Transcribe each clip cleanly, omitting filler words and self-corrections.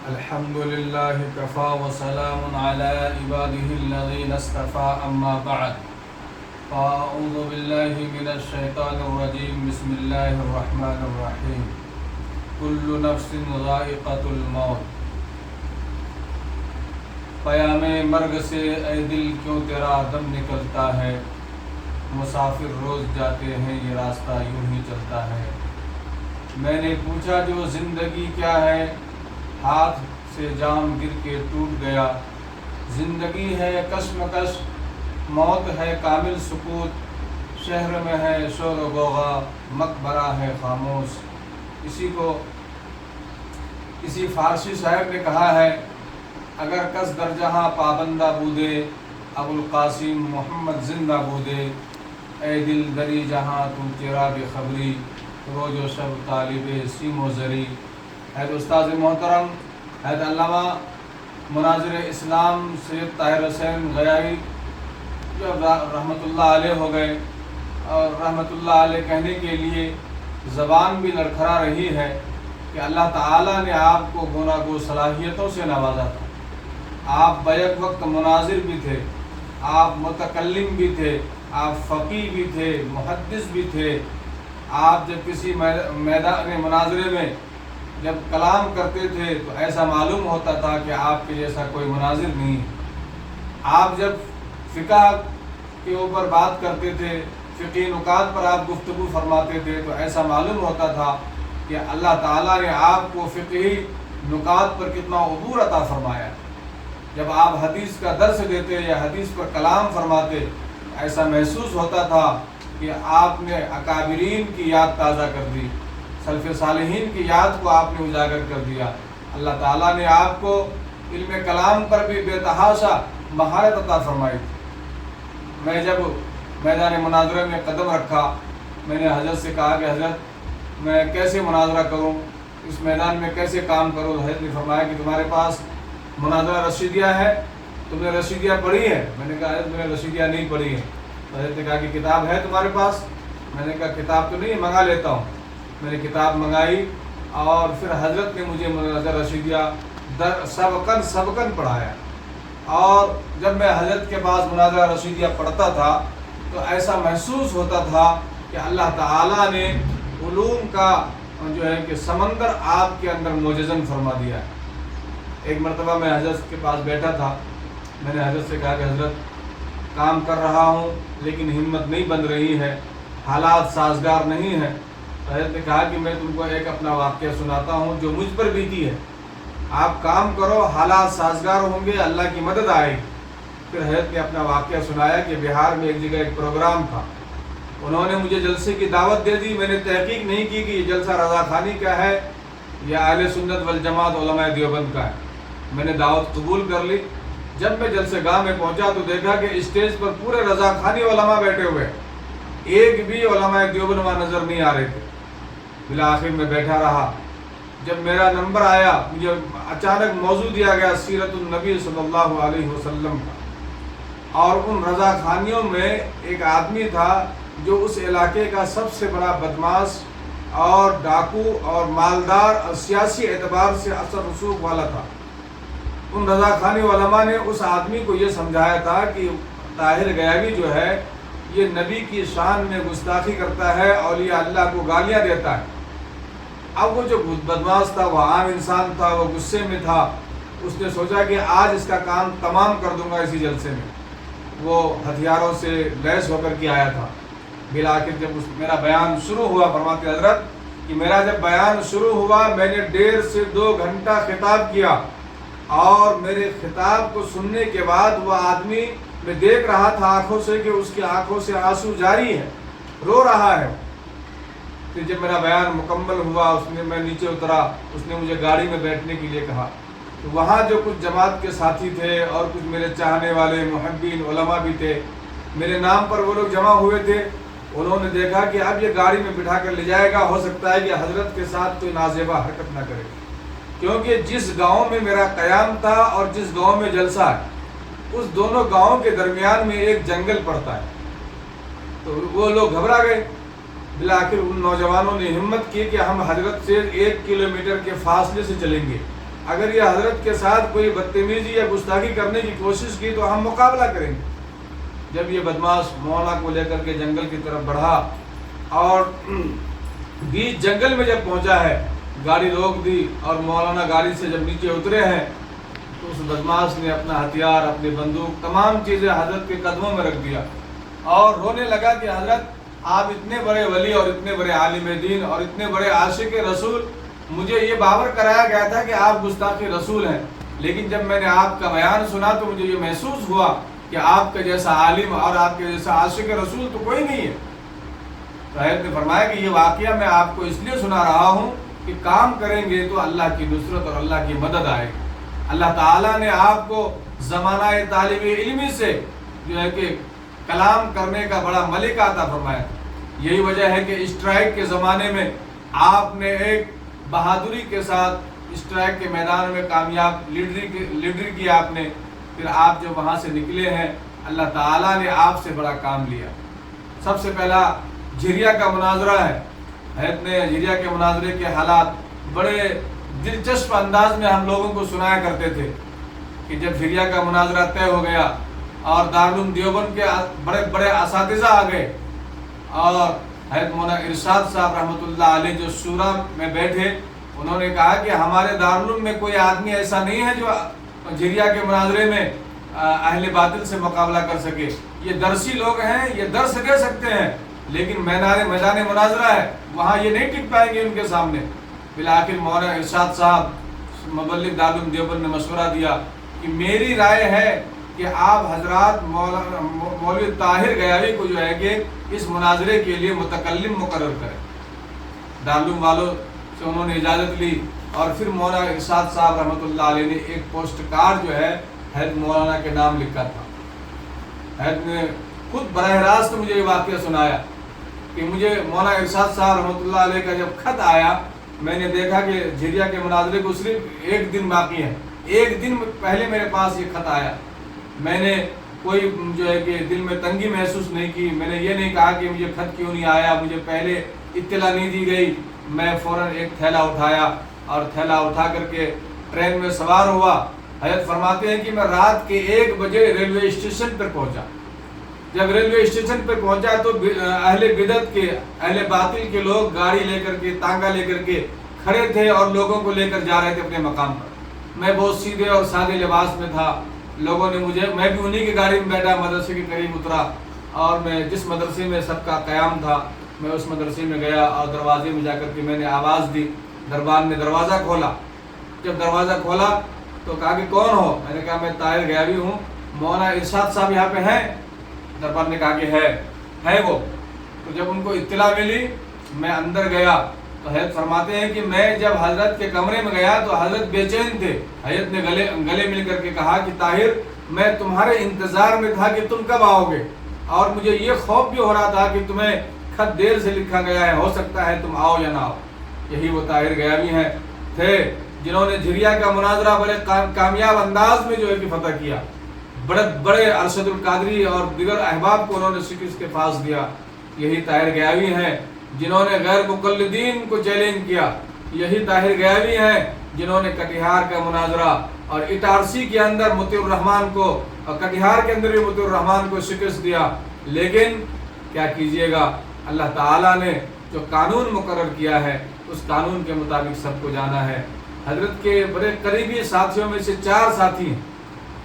الحمد لله كفى وسلام على عباده الذين اصطفى أما بعد فأعوذ بالله من الشيطان الرجيم بسم الله الرحمن الرحيم كل نفس ذائقة الموت پیام مرگ سے اے دل کیوں تیرا دم نکلتا ہے، مسافر روز جاتے ہیں یہ راستہ یوں ہی چلتا ہے۔ میں نے پوچھا جو زندگی کیا ہے، ہاتھ سے جام گر کے ٹوٹ گیا۔ زندگی ہے کشمکش، موت ہے کامل سکوت، شہر میں ہے شور و غوغا، مقبرہ ہے خاموش۔ کسی فارسی شاعر نے کہا ہے، اگر کس در جہاں پابندہ بودے، ابو القاسم محمد زندہ بودے۔ اے دل دری جہاں تو چراغ خبری، روز و شب طالب سیم و زری۔ حید استاد محترم حید علامہ مناظر اسلام سید طاہر حسین غیائی جو رحمۃ اللہ علیہ ہو گئے، اور رحمۃ اللہ علیہ کہنے کے لیے زبان بھی لڑکھڑا رہی ہے کہ اللہ تعالیٰ نے آپ کو گوناگو صلاحیتوں سے نوازا تھا۔ آپ بیک وقت مناظر بھی تھے، آپ متکلم بھی تھے، آپ فقیہ بھی تھے، محدث بھی تھے۔ آپ جب کسی میدان مناظرے میں جب کلام کرتے تھے تو ایسا معلوم ہوتا تھا کہ آپ کے جیسا کوئی مناظر نہیں ہے۔ آپ جب فقہ کے اوپر بات کرتے تھے، فقہی نکات پر آپ گفتگو فرماتے تھے تو ایسا معلوم ہوتا تھا کہ اللہ تعالیٰ نے آپ کو فقہی نکات پر کتنا عبور عطا فرمایا۔ جب آپ حدیث کا درس دیتے یا حدیث پر کلام فرماتے، ایسا محسوس ہوتا تھا کہ آپ نے اکابرین کی یاد تازہ کر دی، سلف صالحین کی یاد کو آپ نے اجاگر کر دیا۔ اللہ تعالیٰ نے آپ کو علم کلام پر بھی بے تحاشا مہارت عطا فرمائی تھی۔ میں جب میدان مناظرے میں قدم رکھا، میں نے حضرت سے کہا کہ حضرت میں کیسے مناظرہ کروں، اس میدان میں کیسے کام کروں۔ حضرت نے فرمایا کہ تمہارے پاس مناظرہ رشیدیہ ہے، تم نے رشیدیہ پڑھی ہے؟ میں نے کہا حضرت میں نے رشیدیہ نہیں پڑھی ہے۔ حضرت نے کہا کہ کتاب ہے تمہارے پاس؟ میں نے کہا کتاب تو نہیں، منگا لیتا ہوں۔ میں نے کتاب منگائی اور پھر حضرت نے مجھے مناظرہ رشیدیہ سبقاً پڑھایا۔ اور جب میں حضرت کے پاس مناظرہ رشیدیہ پڑھتا تھا تو ایسا محسوس ہوتا تھا کہ اللہ تعالیٰ نے علوم کا جو ہے کہ سمندر آپ کے اندر موجزن فرما دیا ہے۔ ایک مرتبہ میں حضرت کے پاس بیٹھا تھا، میں نے حضرت سے کہا کہ حضرت کام کر رہا ہوں لیکن ہمت نہیں بن رہی ہے، حالات سازگار نہیں ہیں۔ حضرت نے کہا کہ میں تم کو ایک اپنا واقعہ سناتا ہوں جو مجھ پر بیتی ہے، آپ کام کرو، حالات سازگار ہوں گے، اللہ کی مدد آئے گی۔ پھر حضرت نے اپنا واقعہ سنایا کہ بہار میں ایک جگہ ایک پروگرام تھا، انہوں نے مجھے جلسے کی دعوت دے دی۔ میں نے تحقیق نہیں کی کہ یہ جلسہ رضا خانی کا ہے یا اہل سنت والجماعت علماء دیوبند کا ہے۔ میں نے دعوت قبول کر لی۔ جب میں جلسے گاہ میں پہنچا تو دیکھا کہ اسٹیج پر پورے رضا خانی علماء بیٹھے ہوئے، ایک بھی علماء دیوبند وہاں نظر نہیں آ رہے تھے۔ بالآخر میں بیٹھا رہا۔ جب میرا نمبر آیا، مجھے اچانک موضوع دیا گیا سیرت النبی صلی اللہ علیہ وسلم کا، اور ان رضا خانیوں میں ایک آدمی تھا جو اس علاقے کا سب سے بڑا بدماش اور ڈاکو اور مالدار اور سیاسی اعتبار سے اثر رسوخ والا تھا۔ ان رضا خانی علماء نے اس آدمی کو یہ سمجھایا تھا کہ طاہر غیاوی جو ہے یہ نبی کی شان میں گستاخی کرتا ہے، اولیاء اللہ کو گالیاں دیتا ہے۔ اب وہ جو بدماش تھا وہ عام انسان تھا، وہ غصے میں تھا۔ اس نے سوچا کہ آج اس کا کام تمام کر دوں گا اسی جلسے میں۔ وہ ہتھیاروں سے لیس ہو کر کے آیا تھا۔ بالآخر جب میرا بیان شروع ہوا، فرماتے حضرت کہ میرا جب بیان شروع ہوا، میں نے 1.5 سے 2 گھنٹہ خطاب کیا، اور میرے خطاب کو سننے کے بعد وہ آدمی، میں دیکھ رہا تھا آنکھوں سے کہ اس کی آنکھوں سے آنسو جاری ہے، رو رہا ہے۔ پھر جب میرا بیان مکمل ہوا، میں نیچے اترا، اس نے مجھے گاڑی میں بیٹھنے کے لیے کہا۔ تو وہاں جو کچھ جماعت کے ساتھی تھے اور کچھ میرے چاہنے والے محبین علماء بھی تھے، میرے نام پر وہ لوگ جمع ہوئے تھے۔ انہوں نے دیکھا کہ اب یہ گاڑی میں بٹھا کر لے جائے گا، ہو سکتا ہے کہ حضرت کے ساتھ کوئی نازیبا حرکت نہ کرے، کیونکہ جس گاؤں میں میرا قیام تھا اور جس گاؤں میں جلسہ ہے، اس دونوں گاؤں کے درمیان میں ایک جنگل پڑتا ہے۔ تو وہ لوگ گھبرا گئے۔ بالآخر ان نوجوانوں نے ہمت کی کہ ہم حضرت سے 1 کلومیٹر کے فاصلے سے چلیں گے، اگر یہ حضرت کے ساتھ کوئی بدتمیزی یا گستاخی کرنے کی کوشش کی تو ہم مقابلہ کریں گے۔ جب یہ بدماش مولانا کو لے کر کے جنگل کی طرف بڑھا اور بیچ جنگل میں جب پہنچا ہے، گاڑی روک دی اور مولانا گاڑی سے جب نیچے اترے ہیں تو اس بدماش نے اپنا ہتھیار، اپنی بندوق، تمام چیزیں حضرت کے قدموں میں رکھ دیا اور رونے لگا کہ حضرت آپ اتنے بڑے ولی اور اتنے بڑے عالم دین اور اتنے بڑے عاشق رسول، مجھے یہ باور کرایا گیا تھا کہ آپ گستاخ رسول ہیں، لیکن جب میں نے آپ کا بیان سنا تو مجھے یہ محسوس ہوا کہ آپ کے جیسا عالم اور آپ کے جیسا عاشق رسول تو کوئی نہیں ہے۔ تو حضرت نے فرمایا کہ یہ واقعہ میں آپ کو اس لیے سنا رہا ہوں کہ کام کریں گے تو اللہ کی نصرت اور اللہ کی مدد آئے گی۔ اللہ تعالیٰ نے آپ کو زمانہ طالب علمی سے جو ہے کہ کلام کرنے کا بڑا ملکہ عطا فرمایا تھا۔ یہی وجہ ہے کہ اسٹرائک کے زمانے میں آپ نے ایک بہادری کے ساتھ اسٹرائک کے میدان میں کامیاب لیڈری کی آپ نے، پھر آپ جو وہاں سے نکلے ہیں اللہ تعالیٰ نے آپ سے بڑا کام لیا۔ سب سے پہلا جھریا کا مناظرہ ہے۔ حضرت نے جھریا کے مناظرے کے حالات بڑے دلچسپ انداز میں ہم لوگوں کو سنایا کرتے تھے کہ جب جھریا کا مناظرہ طے ہو گیا اور دارالعلوم دیوبند کے بڑے بڑے اساتذہ آ گئے اور حضرت مولانا ارشاد صاحب رحمۃ اللہ علیہ جو شورا میں بیٹھے، انہوں نے کہا کہ ہمارے دارالعلوم میں کوئی آدمی ایسا نہیں ہے جو جھریا کے مناظرے میں اہل باطل سے مقابلہ کر سکے۔ یہ درسی لوگ ہیں، یہ درس دے سکتے ہیں، لیکن میدان مناظرہ ہے وہاں یہ نہیں ٹک پائیں گے ان کے سامنے۔ بالآخر مولانا ارشاد صاحب مبلغ دارالعلوم دیوبند نے مشورہ دیا کہ میری رائے ہے کہ آپ حضرات مولوی طاہر غیاوی کو جو ہے کہ اس مناظرے کے لیے متکلم مقرر کریں۔ دارالعلوم والوں سے انہوں نے اجازت لی اور پھر مولانا ارشاد صاحب رحمۃ اللہ علیہ نے ایک پوسٹ کارڈ جو ہے حضرت مولانا کے نام لکھا تھا۔ حضرت نے خود براہ راست مجھے یہ واقعہ سنایا کہ مجھے مولانا ارشاد صاحب رحمۃ اللہ علیہ کا جب خط آیا، میں نے دیکھا کہ جھریا کے مناظرے کو صرف ایک دن باقی ہے، ایک دن پہلے میرے پاس یہ خط آیا۔ میں نے کوئی جو ہے کہ دل میں تنگی محسوس نہیں کی، میں نے یہ نہیں کہا کہ مجھے خط کیوں نہیں آیا، مجھے پہلے اطلاع نہیں دی گئی۔ میں فوراً ایک تھیلا اٹھایا اور تھیلا اٹھا کر کے ٹرین میں سوار ہوا۔ حضرت فرماتے ہیں کہ میں رات کے 1 بجے ریلوے اسٹیشن پر پہنچا۔ جب ریلوے اسٹیشن پہ پہنچا تو اہل بدعت کے، اہل باطل کے لوگ گاڑی لے کر کے، تانگا لے کر کے کھڑے تھے اور لوگوں کو لے کر جا رہے تھے اپنے مقام پر۔ میں بہت سیدھے اور سادے لباس میں تھا، لوگوں نے میں بھی انہی کی گاڑی میں بیٹھا، مدرسے کے قریب اترا اور میں جس مدرسے میں سب کا قیام تھا میں اس مدرسے میں گیا اور دروازے میں جا کر کے میں نے آواز دی۔ دربان نے دروازہ کھولا۔ جب دروازہ کھولا تو کہا کہ کون ہو؟ میں نے کہا میں طاہر غیاوی ہوں، مولانا ارشاد صاحب یہاں پہ ہیں؟ دربان نے کہا کہ ہے وہ۔ تو جب ان کو اطلاع ملی میں اندر گیا تو حضرت فرماتے ہیں کہ میں جب حضرت کے کمرے میں گیا تو حضرت بے چین تھے۔ حضرت نے گلے مل کر کے کہا کہ طاہر میں تمہارے انتظار میں تھا کہ تم کب آؤ گے، اور مجھے یہ خوف بھی ہو رہا تھا کہ تمہیں خط دیر سے لکھا گیا ہے، ہو سکتا ہے تم آؤ یا نہ آؤ۔ یہی وہ طاہر غیاوی ہیں تھے جنہوں نے جھریا کا مناظرہ بڑے کامیاب انداز میں جو ہے کہ فتح کیا۔ بڑے ارشد القادری اور دیگر احباب کو انہوں نے شکست کے پاس دیا۔ یہی طاہر غیاوی ہیں جنہوں نے غیر مقلدین کو چیلنج کیا۔ یہی طاہر غیاوی ہیں جنہوں نے کٹیہار کا مناظرہ اور اٹارسی کے اندر مطیع الرحمان کو اور کٹیہار کے اندر بھی مطیع الرحمان کو شکست دیا۔ لیکن کیا کیجئے گا، اللہ تعالیٰ نے جو قانون مقرر کیا ہے اس قانون کے مطابق سب کو جانا ہے۔ حضرت کے بڑے قریبی ساتھیوں میں سے 4 ساتھی ہیں۔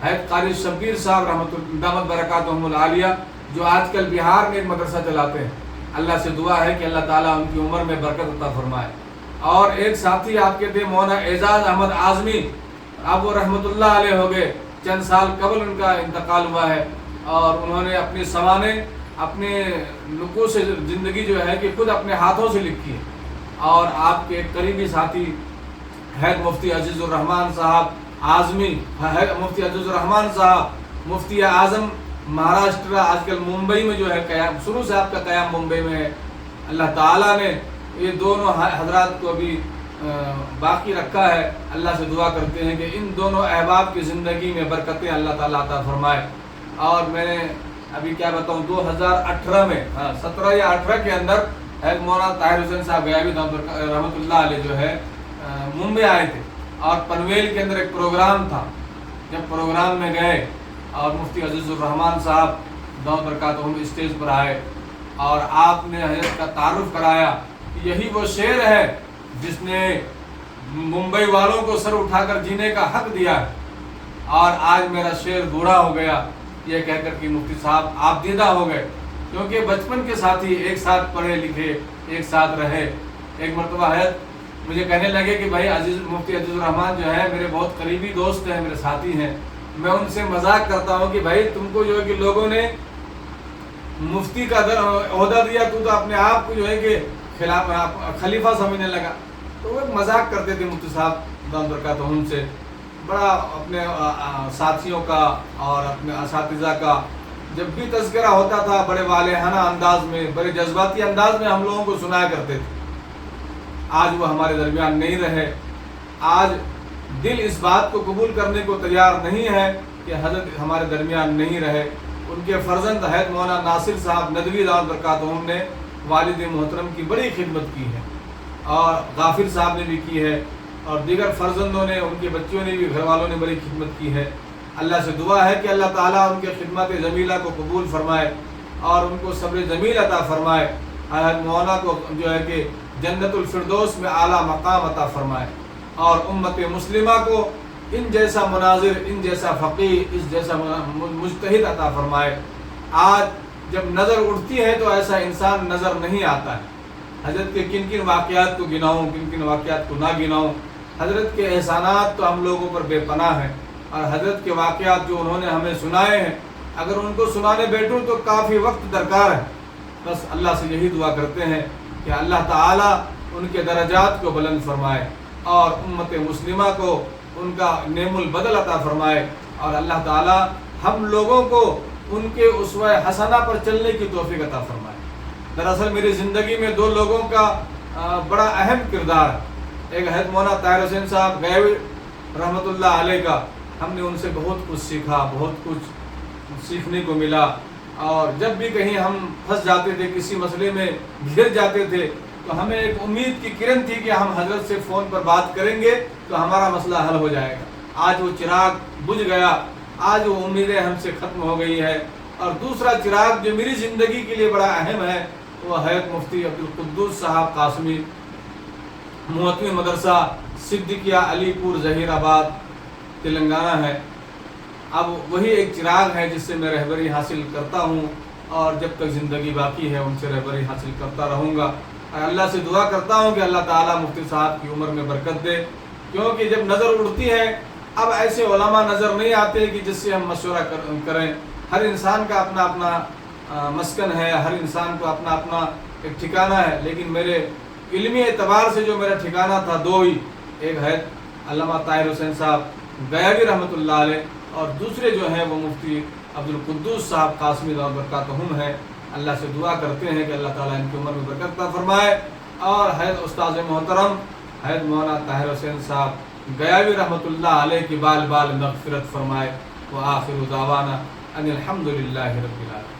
حضرت قاری شبیر صاحب رحمۃ اللہ دامت برکاتہم العالیہ جو آج کل بہار میں ایک مدرسہ چلاتے ہیں، اللہ سے دعا ہے کہ اللہ تعالیٰ ان کی عمر میں برکت عطا فرمائے۔ اور ایک ساتھی آپ کے تھے مولانا اعجاز احمد اعظمی، اب وہ رحمۃ اللہ علیہ ہو گئے، چند سال قبل ان کا انتقال ہوا ہے، اور انہوں نے اپنی سوانح اپنے نقوش زندگی جو ہے کہ خود اپنے ہاتھوں سے لکھی ہے۔ اور آپ کے ایک قریبی ساتھی حید مفتی عزیز الرحمان صاحب اعظمی، مفتی عزیز الرحمان صاحب مفتی اعظم مہاراشٹر، آج کل ممبئی میں جو ہے قیام، شروع سے آپ کا قیام ممبئی میں ہے۔ اللہ تعالیٰ نے یہ دونوں حضرات کو بھی باقی رکھا ہے۔ اللہ سے دعا کرتے ہیں کہ ان دونوں احباب کی زندگی میں برکتیں اللہ تعالیٰ عطا فرمائے۔ اور میں نے ابھی کیا بتاؤں، 2018 میں 17 یا 18 کے اندر مولانا طاہر حسین صاحب غیاوی رحمۃ اللہ علیہ جو ہے ممبئی آئے تھے، اور پنویل کے اندر ایک پروگرام تھا. جب پروگرام میں گئے اور مفتی عزیز الرحمان صاحب دعوت برکاتہم اسٹیج پر آئے اور آپ نے حضرت کا تعارف کرایا کہ یہی وہ شعر ہے جس نے ممبئی والوں کو سر اٹھا کر جینے کا حق دیا ہے، اور آج میرا شعر بوڑھا ہو گیا، یہ کہہ کر کہ مفتی صاحب آپ دیدہ ہو گئے، کیونکہ بچپن کے ساتھی ایک ساتھ پڑھے لکھے، ایک ساتھ رہے. ایک مرتبہ حضرت مجھے کہنے لگے کہ بھائی مفتی عزیز الرحمان جو ہے میرے بہت قریبی دوست ہیں، میرے ساتھی ہیں. میں ان سے مذاق کرتا ہوں کہ بھائی تم کو جو ہے کہ لوگوں نے مفتی کا عہدہ دیا، تو اپنے آپ کو جو ہے کہ خلیفہ سمجھنے لگا. تو وہ مذاق کرتے تھے مفتی صاحب دعوت برکاتہم سے. بڑا اپنے ساتھیوں کا اور اپنے اساتذہ کا جب بھی تذکرہ ہوتا تھا بڑے والہانہ انداز میں، بڑے جذباتی انداز میں ہم لوگوں کو سنایا کرتے تھے. آج وہ ہمارے درمیان نہیں رہے. آج دل اس بات کو قبول کرنے کو تیار نہیں ہے کہ حضرت ہمارے درمیان نہیں رہے. ان کے فرزند حضرت مولانا ناصر صاحب ندوی دعوت برکاتہم نے والد محترم کی بڑی خدمت کی ہے، اور غافر صاحب نے بھی کی ہے، اور دیگر فرزندوں نے، ان کے بچوں نے بھی، گھر والوں نے بڑی خدمت کی ہے. اللہ سے دعا ہے کہ اللہ تعالیٰ ان کے خدمت جمیلہ کو قبول فرمائے اور ان کو صبر جمیل عطا فرمائے. حضرت مولانا کو جو ہے کہ جنت الفردوس میں اعلیٰ مقام عطا فرمائے، اور امت مسلمہ کو ان جیسا مناظر، ان جیسا فقیہ، اس جیسا مجتہد عطا فرمائے. آج جب نظر اٹھتی ہے تو ایسا انسان نظر نہیں آتا ہے. حضرت کے کن کن واقعات کو گناؤں، کن کن واقعات کو نہ گناؤں. حضرت کے احسانات تو ہم لوگوں پر بے پناہ ہیں، اور حضرت کے واقعات جو انہوں نے ہمیں سنائے ہیں، اگر ان کو سنانے بیٹھوں تو کافی وقت درکار ہے. بس اللہ سے یہی دعا کرتے ہیں کہ اللہ تعالیٰ ان کے درجات کو بلند فرمائے اور امت مسلمہ کو ان کا نعم البدل عطا فرمائے، اور اللہ تعالیٰ ہم لوگوں کو ان کے اسوہ حسنہ پر چلنے کی توفیق عطا فرمائے. دراصل میری زندگی میں دو لوگوں کا بڑا اہم کردار ہے. ایک حضرت مولانا طاہر حسین صاحب گئے رحمۃ اللہ علیہ کا. ہم نے ان سے بہت کچھ سیکھا، بہت کچھ سیکھنے کو ملا، اور جب بھی کہیں ہم پھنس جاتے تھے، کسی مسئلے میں گھر جاتے تھے، تو ہمیں ایک امید کی کرن تھی کہ ہم حضرت سے فون پر بات کریں گے تو ہمارا مسئلہ حل ہو جائے گا. آج وہ چراغ بجھ گیا، آج وہ امیدیں ہم سے ختم ہو گئی ہے. اور دوسرا چراغ جو میری زندگی کے لیے بڑا اہم ہے وہ حضرت مفتی عبدالقدوس صاحب قاسمی، محتمی مدرسہ صدیقیہ علی پور ظہیر آباد تلنگانہ ہے. اب وہی ایک چراغ ہے جس سے میں رہبری حاصل کرتا ہوں، اور جب تک زندگی باقی ہے ان سے رہبری حاصل کرتا رہوں گا. اللہ سے دعا کرتا ہوں کہ اللہ تعالیٰ مفتی صاحب کی عمر میں برکت دے، کیونکہ جب نظر اڑتی ہے اب ایسے علماء نظر نہیں آتے کہ جس سے ہم مشورہ کریں. ہر انسان کا اپنا اپنا مسکن ہے، ہر انسان کو اپنا اپنا ایک ٹھکانہ ہے، لیکن میرے علمی اعتبار سے جو میرا ٹھکانہ تھا دو ہی، ایک ہے علامہ طاہر حسین صاحب گیاوی رحمۃ اللہ علیہ، اور دوسرے جو ہیں وہ مفتی عبدالقدوس صاحب قاسمی دعوت برکاتہم ہیں. اللہ سے دعا کرتے ہیں کہ اللہ تعالیٰ ان کی عمر میں برکت عطا فرمائے، اور حضرت استاذ محترم حضرت مولانا طاہر حسین صاحب گیاوی رحمۃ اللہ علیہ کی بال بال مغفرت فرمائے. وآخر دعوانا ان الحمد للہ رب العالمین.